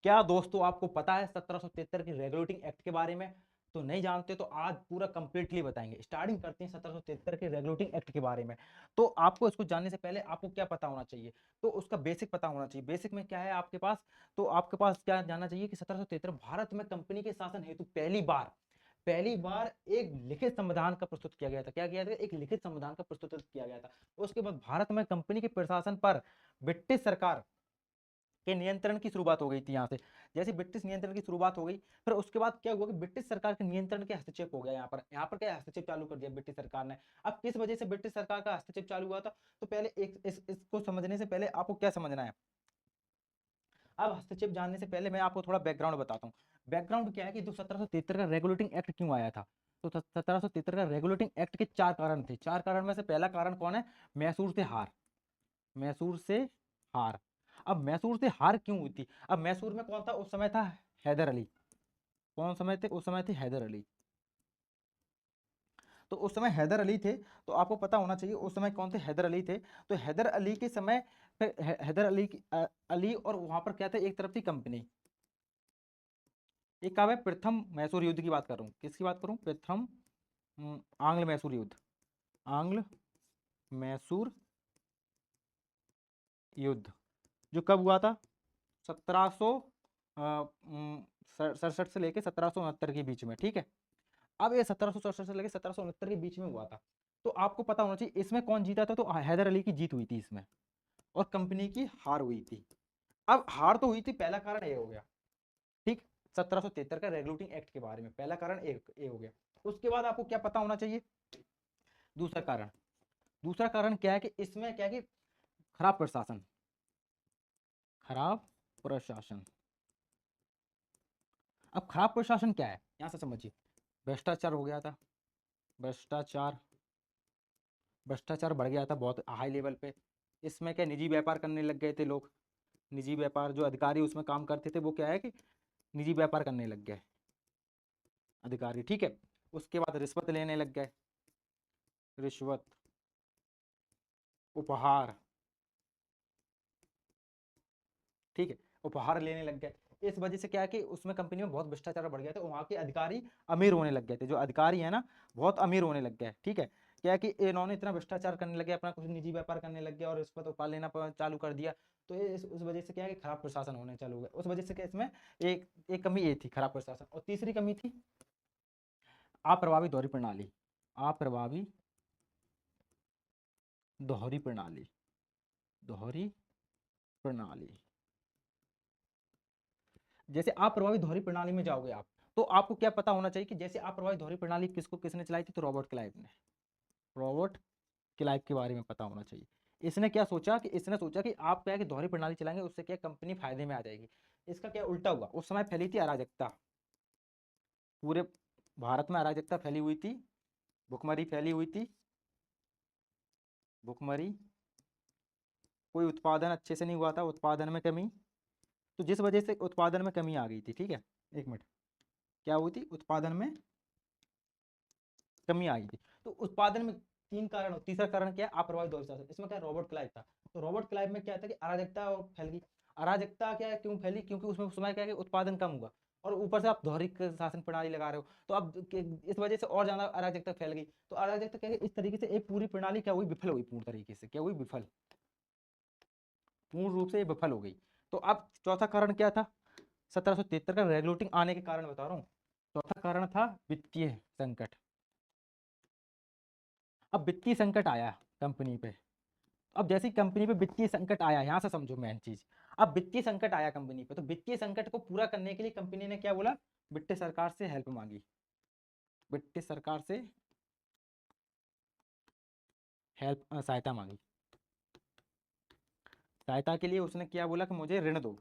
क्या दोस्तों आपको पता है 1773 के रेगुलेटिंग एक्ट के बारे में? तो नहीं जानते तो आज पूरा कंप्लीटली बताएंगे। स्टार्टिंग करते हैं 1773 के रेगुलेटिंग एक्ट के बारे में। तो आपको इसको जानने से पहले आपको क्या पता होना चाहिए? तो उसका बेसिक पता होना चाहिए। बेसिक में क्या है आपके पास? तो आपके पास क्या जानना चाहिए कि 1773 भारत में कंपनी के शासन हेतु पहली बार एक लिखित संविधान का प्रस्तुत किया गया था। क्या किया था? एक लिखित संविधान का प्रस्तुत किया गया था। उसके बाद भारत में कंपनी के प्रशासन पर ब्रिटिश सरकार के नियंत्रण की शुरुआत हो गई थी। यहाँ से जैसे ब्रिटिश नियंत्रण की शुरुआत हो गई, फिर उसके बाद क्या हुआ कि ब्रिटिश सरकार के नियंत्रण के हस्तक्षेप हो गया। यहाँ पर क्या हस्तक्षेप चालू कर दिया ब्रिटिश सरकार ने। अब किस वजह से ब्रिटिश सरकार का हस्तक्षेप चालू हुआ था? तो पहले इसको समझने से पहले आपको क्या समझना है? अब हस्तक्षेप जानने से पहले मैं आपको थोड़ा बैकग्राउंड बताता हूँ। बैकग्राउंड क्या है कि जो 1773 का रेगुलेटिंग एक्ट क्यों आया था? तो 1773 का रेगुलेटिंग एक्ट के 4 कारण थे। 4 कारण में से पहला कारण कौन है? मैसूर से हार। मैसूर से हार। अब मैसूर से हार क्यों हुई थी? अब मैसूर में कौन था उस समय? था हैदर अली। कौन समय थे उस समय? थे हैदर अली। तो उस समय हैदर अली थे। तो आपको पता होना चाहिए उस समय कौन थे? हैदर अली थे। तो हैदर अली के समय फिर हैदर अली अली और वहां पर क्या थे? एक तरफ थी कंपनी। एक कहा है प्रथम मैसूर युद्ध की बात कर रहा हूँ। किसकी बात करूँ? प्रथम आंग्ल मैसूर युद्ध। आंग्ल मैसूर युद्ध जो कब हुआ था? 1767 से लेके 1769 के बीच में। ठीक है। अब ये 1767 से लेके 1769 के बीच में हुआ था। तो आपको पता होना चाहिए इसमें कौन जीता था? तो हैदर अली की जीत हुई थी इसमें, और कंपनी की हार हुई थी। अब हार तो हुई थी, पहला कारण ये हो गया। ठीक। 1773 का रेगुलेटिंग एक्ट के बारे में पहला कारण ए हो गया। उसके बाद आपको क्या पता होना चाहिए? दूसरा कारण। दूसरा कारण क्या है कि इसमें क्या है कि खराब प्रशासन। खराब प्रशासन। अब खराब प्रशासन क्या है यहां से समझिए। भ्रष्टाचार हो गया था। भ्रष्टाचार। भ्रष्टाचार बढ़ गया था बहुत हाई लेवल पे। इसमें क्या निजी व्यापार करने लग गए थे लोग। निजी व्यापार, जो अधिकारी उसमें काम करते थे वो क्या है कि निजी व्यापार करने लग गए अधिकारी। ठीक है। उसके बाद रिश्वत लेने लग गए। रिश्वत, उपहार। ठीक है। उपहार लेने लग गए। इस वजह से क्या है कि उसमें कंपनी में बहुत भ्रष्टाचार बढ़ गया था। वहां के अधिकारी अमीर होने लग गए थे। जो अधिकारी है ना, बहुत अमीर होने लग गए। ठीक है। क्या है कि इन्होंने इतना भ्रष्टाचार करने लगे, अपना कुछ निजी व्यापार करने लग गए और रिश्वत उपहार लेना चालू कर दिया। तो उस वजह से क्या है कि खराब प्रशासन होने चालू हो गया। उस वजह से क्या इसमें एक एक कमी ये थी, खराब प्रशासन। और तीसरी कमी थी अप्रभावी दोहरी प्रणाली। अप्रभावी दोहरी प्रणाली। दोहरी प्रणाली। जैसे आप प्रभावी दोहरी प्रणाली में जाओगे आप, तो आपको क्या पता होना चाहिए कि जैसे आप प्रभावी दोहरी प्रणाली किसने चलाई थी? तो रॉबर्ट क्लाइव ने। रॉबर्ट क्लाइव के बारे में पता होना चाहिए। इसने सोचा कि आप क्या है कि दोहरी प्रणाली चलाएंगे, उससे क्या कंपनी फायदे में आ जाएगी। इसका क्या उल्टा हुआ? उस समय फैली थी अराजकता। पूरे भारत में अराजकता फैली हुई थी। भुखमरी फैली हुई थी। भुखमरी। कोई उत्पादन अच्छे से नहीं हुआ था, उत्पादन में कमी। तो जिस वजह से उत्पादन में कमी आ गई थी। ठीक है। एक मिनट। क्या हुई थी? उत्पादन में कमी आई थी। तो उत्पादन में 3 कारण। तीसरा कारण क्या है? अप्रभावी दोहरी शासन। इसमें क्या रॉबर्ट क्लाइव था। तो रॉबर्ट क्लाइव में क्या था कि अराजकता फैल गई। अराजकता क्या है क्यों फैली? क्योंकि उसमें उस समय क्या है कि उत्पादन कम हुआ, और ऊपर से आप दोहरी शासन प्रणाली लगा रहे हो, तो अब इस वजह से और ज्यादा अराजकता फैल गई। तो अराजकता क्या है, इस तरीके से एक पूरी प्रणाली क्या हुई? विफल हुई। पूर्ण तरीके से क्या हुई? विफल। पूर्ण रूप से ये विफल हो गई। तो अब चौथा कारण क्या था? 1773 का रेगुलेटिंग आने के कारण बता रहा हूँ। चौथा कारण था वित्तीय संकट। अब वित्तीय संकट आया कंपनी पे। अब जैसे ही कंपनी पे वित्तीय संकट आया, यहां से समझो मेन चीज। अब वित्तीय संकट आया कंपनी पे, तो वित्तीय संकट को पूरा करने के लिए कंपनी ने क्या बोला? ब्रिटिश सरकार से हेल्प मांगी। ब्रिटिश सरकार से हेल्प, सहायता मांगी। सहायता के लिए उसने क्या बोला कि मुझे ऋण दो,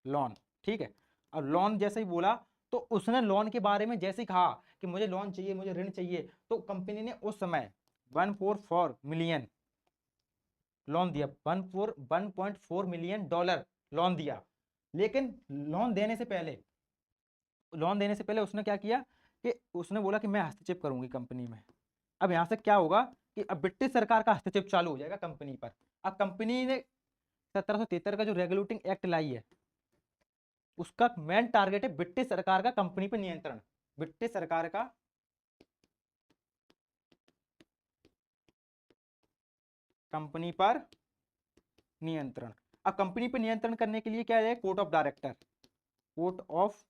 लोन। ठीक है। अब लोन जैसे ही बोला, तो उसने लोन के बारे में जैसे ही कहा कि मुझे लोन चाहिए, मुझे ऋण चाहिए, तो कंपनी ने उस समय 1.4 मिलियन लोन दिया। 1.4 मिलियन डॉलर लोन दिया। लेकिन लोन देने से पहले उसने क्या किया कि उसने बोला कि मैं हस्तक्षेप करूंगी कंपनी में। अब यहां से क्या होगा कि अब ब्रिटिश सरकार का हस्तक्षेप चालू हो जाएगा कंपनी पर। अब कंपनी ने 1773 का जो रेगुलेटिंग एक्ट लाई है, उसका मेन टारगेट है ब्रिटिश सरकार का कंपनी पर नियंत्रण, ब्रिटिश सरकार का कंपनी पर नियंत्रण। अब कंपनी पर नियंत्रण करने के लिए क्या है, court of director, court of,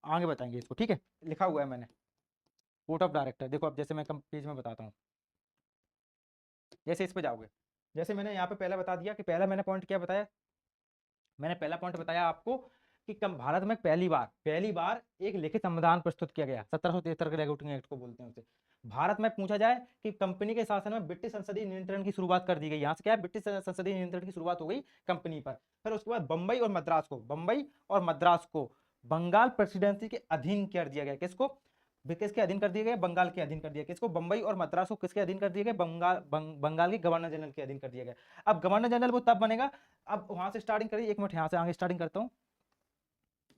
आगे बताएंगे इसको, ठीक है, लिखा हुआ है मैंने, कोर्ट ऑफ डायरेक्टर। देखो अब जैसे मैं पेज में बताता हूँ, जैसे इस पे जाओगे, जैसे मैंने यहाँ पे पहला बता दिया कि पहला मैंने पॉइंट क्या बताया, मैंने पहला पॉइंट बताया आपको कि भारत में पहली बार एक लिखित संविधान प्रस्तुत किया गया, 1773 के रेगुलेटिंग एक्ट को बोलते हैं उसे। भारत में पूछा जाए कि कंपनी के शासन में ब्रिटिश संसदीय नियंत्रण की शुरुआत कर दी गई, यहाँ से क्या है, ब्रिटिश संसदीय नियंत्रण की शुरुआत हो गई कंपनी पर। फिर उसके बाद बंबई और मद्रास को बंगाल प्रेसिडेंसी के अधीन कर दिया गया। किसको, किसके अधीन कर दिया गया, बंगाल के अधीन कर दिया। किसको, बंबई और मद्रास को किसके अधीन कर दिया गया, बंगाल के गवर्नर जनरल के अधीन कर दिया गया। अब गवर्नर जनरल वो तब बनेगा, अब वहां से स्टार्टिंग करिए, एक मिनट यहाँ से आगे स्टार्टिंग करता हूँ,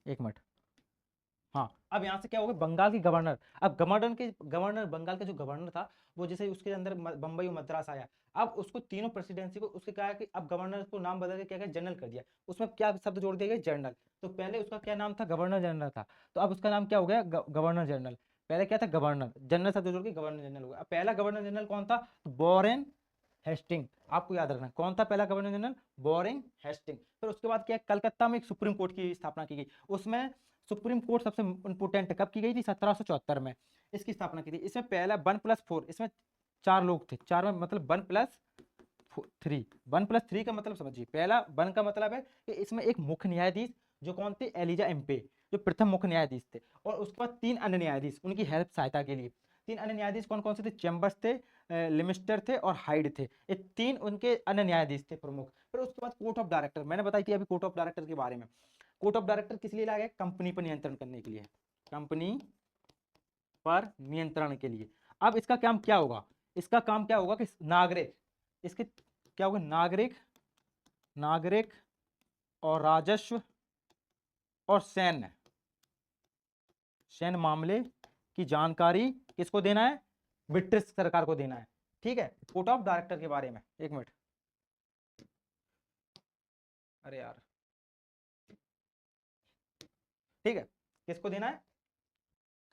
एक मिनट। हाँ, अब यहाँ से क्या होगा, बंगाल की गवर्नर, अब गवर्नर बंगाल का जो गवर्नर था वो जैसे उसके अंदर बंबई और मद्रास आया, अब उसको तीनों प्रेसिडेंसी को उसके क्या है कि अब गवर्नर को नाम बदल के क्या किया, जनरल कर दिया। उसमें क्या शब्द जोड़ दिया गया, जनरल। तो पहले उसका क्या नाम था, गवर्नर जनरल था, तो अब उसका नाम क्या हो गया, गवर्नर जनरल। पहले क्या था, गवर्नर, जनरल शब्द जोड़ के गवर्नर जनरल हो गया। अब पहला गवर्नर जनरल कौन था, वॉरेन हेस्टिंग, आपको याद रखना कौन था पहला गवर्नर जनरल, वॉरेन हेस्टिंग। फिर उसके बाद क्या, कलकत्ता में एक सुप्रीम कोर्ट की स्थापना की गई। उसमें सुप्रीम कोर्ट सबसे इंपोर्टेंट कब की गई थी, 1774 में इसकी स्थापना की थी। इसमें पहला 1+4, इसमें 4 लोग थे, 4 में मतलब 1+3, 1+3 का मतलब समझिए, पहला 1 का मतलब है कि इसमें एक मुख्य न्यायाधीश जो कौन थे, एलिजा एम्पे, जो प्रथम मुख्य न्यायाधीश थे, और उसके बाद 3 अन्य न्यायाधीश उनकी हेल्प सहायता के लिए। 3 अन्य न्यायाधीश कौन कौन से थे, चैम्बर्स थे, लिमिस्टर थे और हाइड थे, ये 3 उनके अन्य न्यायाधीश थे प्रमुख। फिर उसके बाद कोर्ट ऑफ डायरेक्टर, मैंने बताई थी अभी कोर्ट ऑफ डायरेक्टर के बारे में। कोर्ट ऑफ डायरेक्टर किस लिए लाया गया, कंपनी पर नियंत्रण करने के लिए, कंपनी पर नियंत्रण के लिए। अब इसका काम क्या होगा, इसका काम क्या होगा कि नागरिक, इसके क्या होगा, नागरिक और राजस्व और सैन्य मामले की जानकारी किसको देना है, ब्रिटिश सरकार को देना है। ठीक है, कोर्ट ऑफ डायरेक्टर के बारे में, एक मिनट, अरे यार, ठीक है, किसको देना है,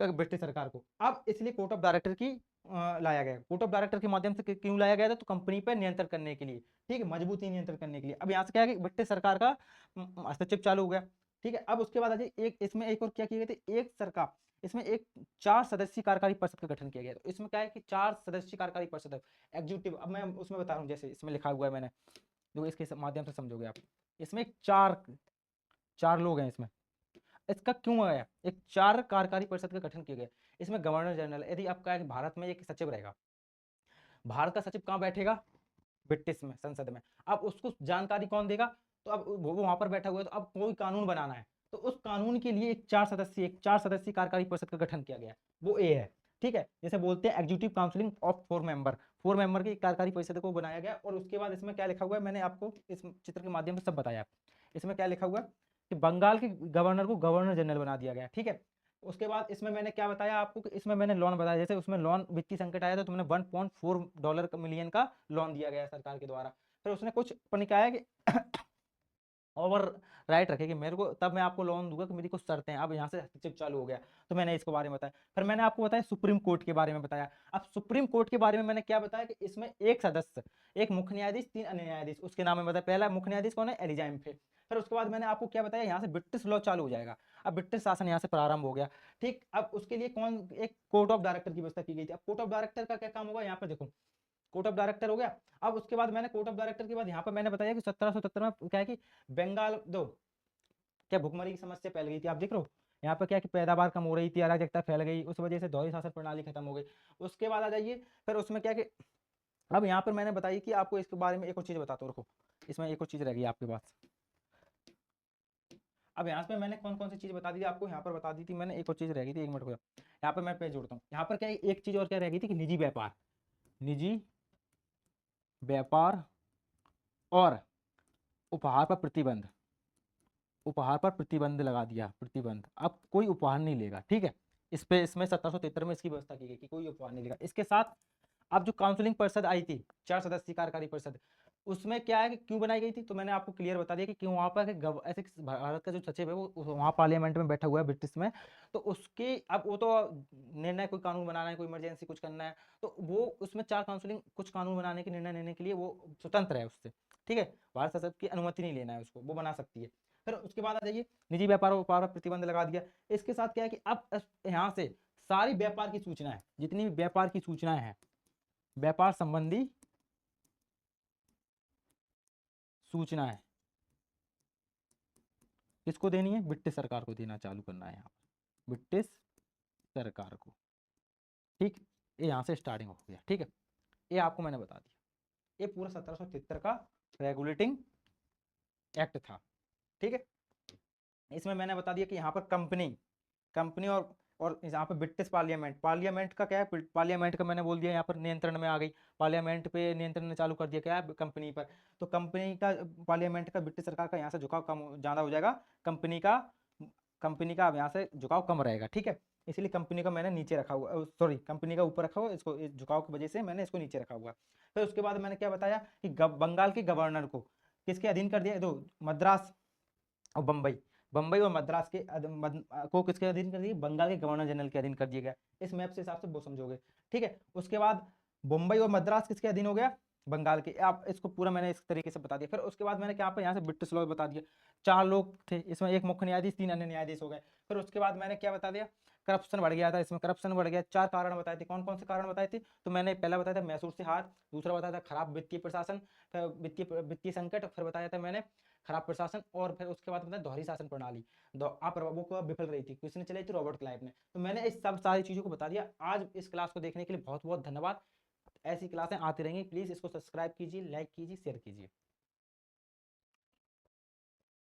ब्रिटिश सरकार को। अब इसलिए कोर्ट ऑफ डायरेक्टर की लाया गया, कोर्ट ऑफ डायरेक्टर के माध्यम से क्यों लाया गया था, तो कंपनी पर नियंत्रण करने के लिए, ठीक है, मजबूती नियंत्रण करने के लिए। अब यहाँ से क्या है कि ब्रिटिश सरकार का हस्तक्षेप चालू हो गया। ठीक है, अब उसके बाद एक इसमें एक और क्या किया गया था, एक सरकार, इसमें एक 4 सदस्यीय कार्यकारी परिषद का गठन किया गया। तो इसमें क्या है कि 4 सदस्यीय कार्यकारी परिषद एग्जीक्यूटिव, अब मैं उसमें बता रहा हूँ, जैसे इसमें लिखा हुआ है मैंने, जो इसके माध्यम से समझोगे आप, इसमें 4 लोग हैं इसमें। इसका क्यों आया, एक 4 कार्यकारी परिषद का गठन किया गया। इसमें गवर्नर जनरल, यदि आपका भारत में एक सचिव रहेगा, भारत का सचिव कहाँ बैठेगा, ब्रिटिश में संसद में। अब उसको जानकारी कौन देगा, तो अब वो वहां पर बैठा हुआ है, तो अब कोई कानून बनाना है, तो उस कानून के लिए एक 4 सदस्यीय कार्यकारी परिषद का गठन किया गया, वो ए है। ठीक है, जैसे बोलते हैं एग्जीक्यूटिव काउंसिलिंग ऑफ 4 मेंबर की कार्यकारी परिषद को बनाया गया। और उसके बाद इसमें क्या लिखा हुआ है, मैंने आपको इस चित्र के माध्यम से सब बताया। इसमें क्या लिखा हुआ है कि बंगाल के गवर्नर को गवर्नर जनरल बना दिया गया। ठीक है, उसके बाद इसमें मैंने क्या बताया आपको कि इसमें मैंने लोन बताया, जैसे उसमें लोन वित्तीय संकट आया था तो मैंने $1.4 मिलियन का लोन दिया गया सरकार के द्वारा। फिर उसने कुछ अपनी कहा है कि ओवर राइट रखे कि मेरे को तब मैं आपको लोन दूंगा कि मेरी कुछ शर्तें हैं। अब यहाँ से हस्तक्षेप चालू हो गया, तो मैंने इसके बारे में बताया। फिर मैंने आपको बताया सुप्रीम कोर्ट के बारे में बताया। अब सुप्रीम कोर्ट के बारे में मैंने क्या बताया कि इसमें एक सदस्य, एक मुख्य न्यायाधीश, 3 अन्य न्यायाधीश, उसके नाम में बताया। पहला मुख्य न्यायाधीश कौन है, एलिजा एम्फे। फिर उसके बाद मैंने आपको क्या बताया, यहाँ से ब्रिटिश लॉ चालू हो जाएगा। अब ब्रिटिश शासन यहाँ से प्रारंभ हो गया। ठीक, अब उसके लिए कौन, एक कोर्ट ऑफ डायरेक्टर की व्यवस्था की गई थी। अब कोर्ट ऑफ डायरेक्टर का क्या काम होगा, यहाँ पर देखो, कोर्ट ऑफ डायरेक्टर हो गया। अब उसके बाद मैंने कोर्ट ऑफ डायरेक्टर के बाद यहाँ पर मैंने बताया कि 1770 में क्या है कि बंगाल दो क्या भुखमरी की समस्या फैल गई थी, आप देख रहे हो यहाँ पर क्या कि पैदावार कम हो रही थी, अराजकता फैल गई, उस वजह से दोहरी शासन प्रणाली खत्म हो गई। उसके बाद आ जाइए, फिर उसमें क्या कि अब यहाँ पर मैंने बताई कि आपको इसके बारे में एक और चीज बताता हूँ, रुको, इसमें एक और चीज रह गई आपके पास। अब यहाँ पे मैंने कौन कौन सी चीज बता दी थी आपको, यहाँ पर बता दी थी मैंने, एक और चीज रह गई थी, एक मिनट को यहाँ पर मैं पेज जोड़ता हूँ। यहाँ पर क्या एक चीज और क्या रह गई थी कि निजी व्यापार और उपहार पर प्रतिबंध, उपहार पर प्रतिबंध लगा दिया, प्रतिबंध, अब कोई उपहार नहीं लेगा। ठीक है, इस पे इसमें 1773 में इसकी व्यवस्था की गई कि कोई उपहार नहीं लेगा। इसके साथ अब जो काउंसिलिंग परिषद आई थी, 4 सदस्यीय कार्यकारी परिषद, उसमें क्या है कि क्यों बनाई गई थी, तो मैंने आपको क्लियर बता दिया कि क्यों। वहाँ पर ऐसे भारत का जो सचिव है वो वहाँ पार्लियामेंट में बैठा हुआ है ब्रिटिश में, तो उसके अब वो तो निर्णय कोई कानून बनाना है, कोई इमरजेंसी कुछ करना है, तो वो उसमें चार काउंसिलिंग कुछ कानून बनाने के निर्णय लेने के लिए वो स्वतंत्र है उससे, ठीक है। भारत संसद की अनुमति नहीं लेना है उसको, वो बना सकती है। फिर उसके बाद आ जाइए, निजी व्यापारों पर प्रतिबंध लगा दिया। इसके साथ क्या है कि अब यहाँ से सारी व्यापार की सूचनाएं, जितनी भी व्यापार की सूचनाएं हैं, व्यापार संबंधी सूचनाएं किसको देनी है, ब्रिटिश सरकार को देना चालू करना है यहाँ पर, ब्रिटिश सरकार को, ठीक। ये यहाँ से स्टार्टिंग हो गया, ठीक है। ये आपको मैंने बता दिया, ये पूरा 1773 का रेगुलेटिंग एक्ट था, ठीक है। इसमें मैंने बता दिया कि यहाँ पर कंपनी कंपनी और यहाँ पे ब्रिटिश पार्लियामेंट, पार्लियामेंट का क्या है, पार्लियामेंट का मैंने बोल दिया यहाँ पर नियंत्रण में आ गई, पार्लियामेंट पे नियंत्रण ने चालू कर दिया क्या है, कंपनी पर। तो कंपनी का, पार्लियामेंट का, ब्रिटिश सरकार का यहाँ से झुकाव कम ज़्यादा हो जाएगा, कंपनी का अब यहाँ से झुकाव कम रहेगा, ठीक है। इसलिए कंपनी का मैंने नीचे रखा हुआ, सॉरी, कंपनी का ऊपर रखा हुआ, इसको इस झुकाव की वजह से मैंने इसको नीचे रखा हुआ। फिर उसके बाद मैंने क्या बताया कि बंगाल के गवर्नर को किसके अधीन कर दिया, दो, मद्रास और बम्बई, बम्बई और मद्रास के को किसके अधीन कर दिए, बंगाल के गवर्नर जनरल के अधीन कर दिया गया। इस मैप से हिसाब से वो समझोगे, ठीक है। उसके बाद मुंबई और मद्रास किसके अधीन हो गया, बंगाल के। आप इसको पूरा मैंने इस तरीके से बता दिया। फिर उसके बाद मैंने क्या पे यहाँ से ब्रिटिश लॉ बता दिया, चार लोग थे इसमें, एक मुख्य न्यायाधीश, तीन अन्य न्यायाधीश हो गए। फिर उसके बाद मैंने क्या बता दिया, करप्शन बढ़ गया था इसमें, करप्शन बढ़ गया, चार कारण बताए थे। कौन कौन से कारण बताए थे, तो मैंने पहला बताया था मैसूर से हार, दूसरा बताया था खराब वित्तीय प्रशासन, फिर वित्तीय संकट, फिर बताया था मैंने खराब प्रशासन, और फिर उसके बाद बताया दोहरी शासन प्रणाली, वो को विफल रही थी, किसने चलाई थी, रॉबर्ट क्लाइव ने। तो मैंने इस सब सारी चीज़ों को बता दिया। आज इस क्लास को देखने के लिए बहुत बहुत धन्यवाद। ऐसी क्लासें आती रहेंगी, प्लीज़ इसको सब्सक्राइब कीजिए, लाइक कीजिए, शेयर कीजिए।